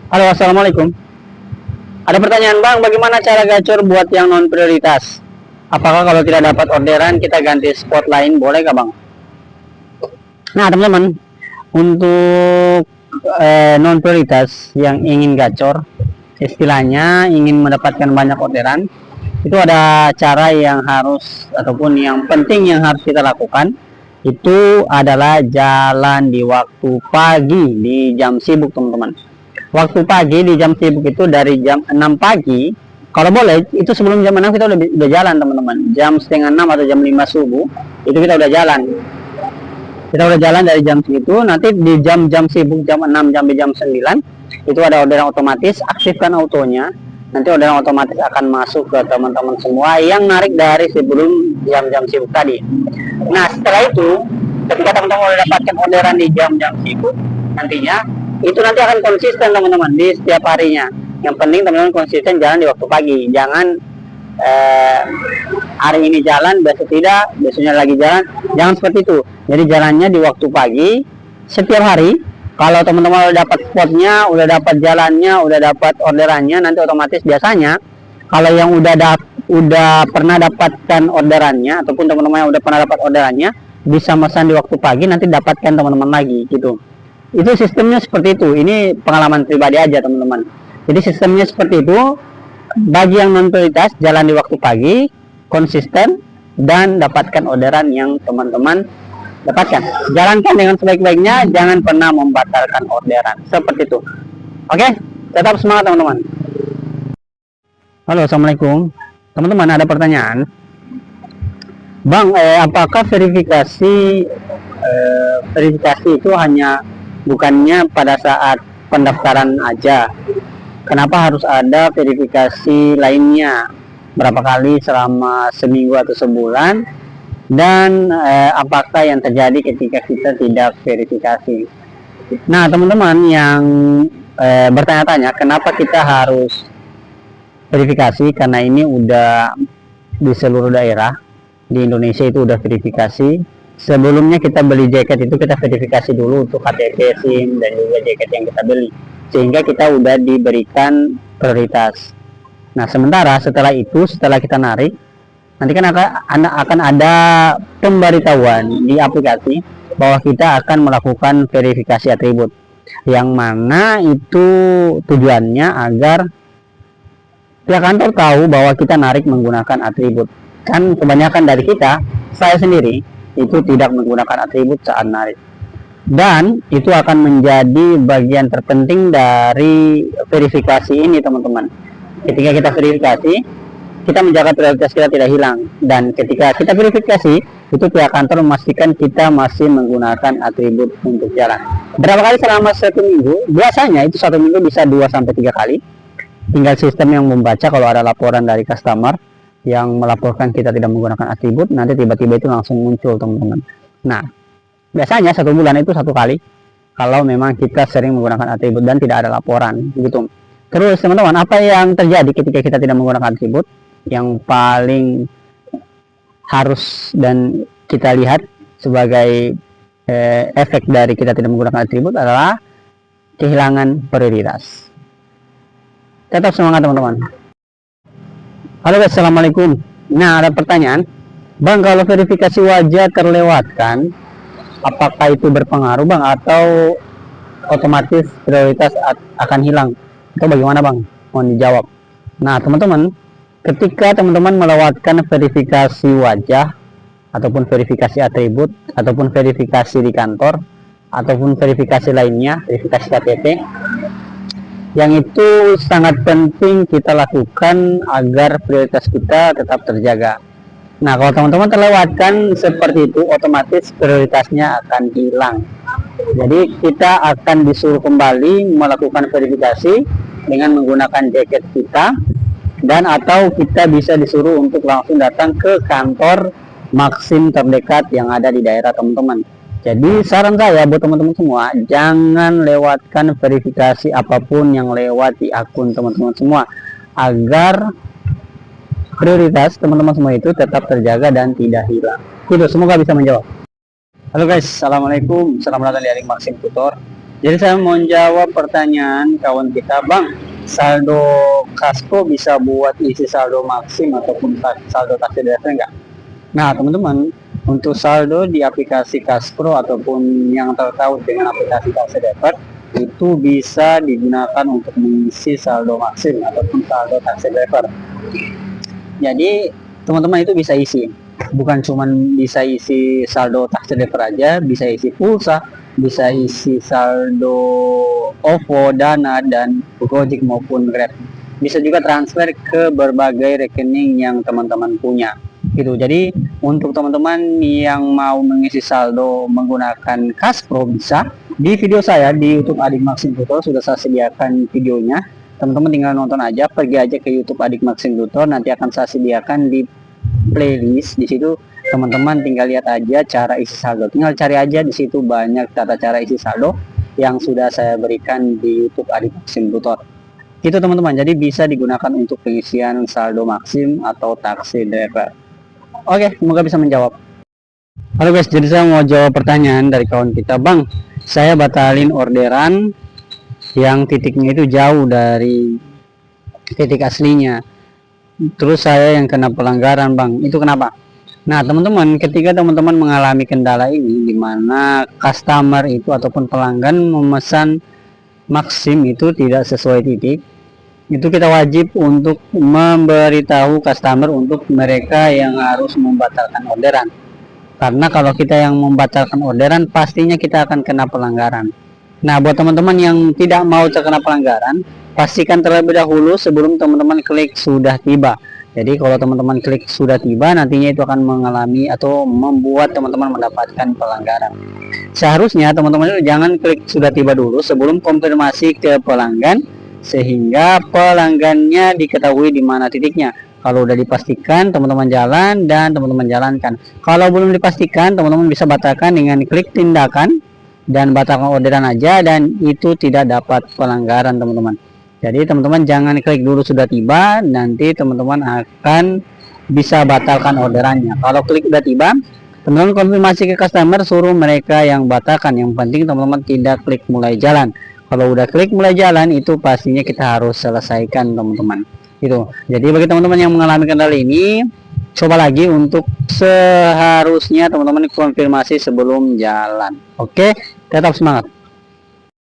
Halo, assalamualaikum. Ada pertanyaan bang, bagaimana cara gacor buat yang non prioritas? Apakah kalau tidak dapat orderan kita ganti spot lain, boleh gak bang? Nah teman-teman, untuk non prioritas yang ingin gacor, istilahnya ingin mendapatkan banyak orderan, itu ada cara yang harus ataupun yang penting yang harus kita lakukan. Itu adalah jalan di waktu pagi di jam sibuk teman-teman. Waktu pagi di jam sibuk itu dari jam 6 pagi, kalau boleh itu sebelum jam 6 kita udah jalan teman-teman. Jam setengah 6 atau jam 5 subuh itu kita udah jalan. Kita udah jalan dari jam segitu. Nanti di jam-jam sibuk jam 6 sampai jam 9 itu ada orderan otomatis, aktifkan autonya. Nanti orderan otomatis akan masuk ke teman-teman semua yang narik dari sebelum jam-jam sibuk tadi. Nah setelah itu, ketika teman-teman udah dapatkan orderan di jam-jam sibuk, nantinya itu nanti akan konsisten teman-teman di setiap harinya. Yang penting teman-teman konsisten jalan di waktu pagi. Jangan hari ini jalan, besok tidak, besoknya lagi jalan. Jangan seperti itu. Jadi jalannya di waktu pagi setiap hari. Kalau teman-teman udah dapat spotnya, udah dapat jalannya, udah dapat orderannya, nanti otomatis biasanya kalau yang udah pernah dapatkan orderannya ataupun teman-teman yang udah pernah dapat orderannya bisa pesan di waktu pagi, nanti dapatkan teman-teman lagi gitu. Itu sistemnya seperti itu. Ini pengalaman pribadi aja teman-teman. Jadi sistemnya seperti itu. Bagi yang non prioritas jalan di waktu pagi, konsisten, dan dapatkan orderan yang teman-teman dapatkan. Jalankan dengan sebaik-baiknya, jangan pernah membatalkan orderan. Seperti itu. Oke, tetap semangat teman-teman. Halo, assalamualaikum. Teman-teman ada pertanyaan. Bang, apakah verifikasi itu hanya bukannya pada saat pendaftaran aja? Kenapa harus ada verifikasi lainnya? Berapa kali selama seminggu atau sebulan? Dan apakah yang terjadi ketika kita tidak verifikasi? Nah, teman-teman yang bertanya-tanya, kenapa kita harus verifikasi? Karena ini udah di seluruh daerah di Indonesia itu udah verifikasi. Sebelumnya kita beli jaket itu kita verifikasi dulu untuk KTP, SIM, dan juga jaket yang kita beli, sehingga kita udah diberikan prioritas. Nah sementara setelah itu, setelah kita narik, nanti kan akan ada pemberitahuan di aplikasi bahwa kita akan melakukan verifikasi atribut, yang mana itu tujuannya agar pihak kantor tahu bahwa kita narik menggunakan atribut. Kan kebanyakan dari kita, saya sendiri itu tidak menggunakan atribut saat narik, dan itu akan menjadi bagian terpenting dari verifikasi ini teman-teman. Ketika kita verifikasi, kita menjaga prioritas kita tidak hilang, dan ketika kita verifikasi itu pihak kantor memastikan kita masih menggunakan atribut untuk jalan. Berapa kali selama satu minggu? Biasanya itu satu minggu bisa 2-3 kali. Tinggal sistem yang membaca kalau ada laporan dari customer yang melaporkan kita tidak menggunakan atribut, nanti tiba-tiba itu langsung muncul teman-teman. Nah biasanya satu bulan itu 1 kali kalau memang kita sering menggunakan atribut dan tidak ada laporan gitu. Terus teman-teman, apa yang terjadi ketika kita tidak menggunakan atribut? Yang paling harus dan kita lihat sebagai efek dari kita tidak menggunakan atribut adalah kehilangan prioritas. Tetap semangat teman-teman. Halo guys, assalamualaikum. Nah ada pertanyaan, bang, kalau verifikasi wajah terlewatkan, apakah itu berpengaruh bang, atau otomatis prioritas akan hilang, atau bagaimana bang? Mohon dijawab. Nah teman-teman, ketika teman-teman melewatkan verifikasi wajah ataupun verifikasi atribut ataupun verifikasi di kantor ataupun verifikasi lainnya, verifikasi KTP, yang itu sangat penting kita lakukan agar prioritas kita tetap terjaga. Nah kalau teman-teman terlewatkan seperti itu, otomatis prioritasnya akan hilang. Jadi kita akan disuruh kembali melakukan verifikasi dengan menggunakan jaket kita, dan atau kita bisa disuruh untuk langsung datang ke kantor Maxim terdekat yang ada di daerah teman-teman. Jadi saran saya buat teman-teman semua, jangan lewatkan verifikasi apapun yang lewat di akun teman-teman semua, agar prioritas teman-teman semua itu tetap terjaga dan tidak hilang. Itu semoga bisa menjawab. Halo guys, assalamualaikum, selamat datang di Adik Maxim Tutor. Jadi saya mau jawab pertanyaan kawan kita, Bang. Saldo Kasko bisa buat isi saldo maksim ataupun saldo taksi driver enggak? Nah, teman-teman, untuk saldo di aplikasi Kaspro ataupun yang terkait dengan aplikasi taksi driver itu bisa digunakan untuk mengisi saldo maksim ataupun saldo taksi driver. Jadi, teman-teman itu bisa isi. Bukan cuma bisa isi saldo taksi driver aja, bisa isi pulsa, bisa isi saldo OVO, Dana, dan Gojek maupun Grab. Bisa juga transfer ke berbagai rekening yang teman-teman punya. Gitu. Jadi untuk teman-teman yang mau mengisi saldo menggunakan Kaspro bisa. Di video saya di YouTube Adik Maxim Tutor sudah saya sediakan videonya. Teman-teman tinggal nonton aja, pergi aja ke YouTube Adik Maxim Tutor, nanti akan saya sediakan di playlist. Di situ teman-teman tinggal lihat aja cara isi saldo, tinggal cari aja di situ banyak tata cara isi saldo yang sudah saya berikan di YouTube Adik Maxim Tutor. Itu teman-teman, jadi bisa digunakan untuk pengisian saldo maksim atau taksi driver. Oke, semoga bisa menjawab. Halo guys, jadi saya mau jawab pertanyaan dari kawan kita, Bang. Saya batalin orderan yang titiknya itu jauh dari titik aslinya. Terus saya yang kena pelanggaran, Bang. Itu kenapa? Nah, teman-teman, ketika teman-teman mengalami kendala ini, di mana customer itu ataupun pelanggan memesan maksim itu tidak sesuai titik, itu kita wajib untuk memberitahu customer untuk mereka yang harus membatalkan orderan. Karena kalau kita yang membatalkan orderan, pastinya kita akan kena pelanggaran. Nah, buat teman-teman yang tidak mau terkena pelanggaran, pastikan terlebih dahulu sebelum teman-teman klik sudah tiba. Jadi kalau teman-teman klik sudah tiba, nantinya itu akan mengalami atau membuat teman-teman mendapatkan pelanggaran. Seharusnya teman-teman itu jangan klik sudah tiba dulu sebelum konfirmasi ke pelanggan, sehingga pelanggannya diketahui di mana titiknya. Kalau udah dipastikan, teman-teman jalan dan teman-teman jalankan. Kalau belum dipastikan, teman-teman bisa batalkan dengan klik tindakan dan batalkan orderan aja, dan itu tidak dapat pelanggaran, teman-teman. Jadi teman-teman jangan klik dulu sudah tiba, nanti teman-teman akan bisa batalkan orderannya. Kalau klik sudah tiba, teman-teman konfirmasi ke customer, suruh mereka yang batalkan. Yang penting teman-teman tidak klik mulai jalan. Kalau udah klik mulai jalan, itu pastinya kita harus selesaikan, teman-teman. Itu. Jadi bagi teman-teman yang mengalami kendala ini, coba lagi untuk seharusnya teman-teman konfirmasi sebelum jalan. Oke, tetap semangat.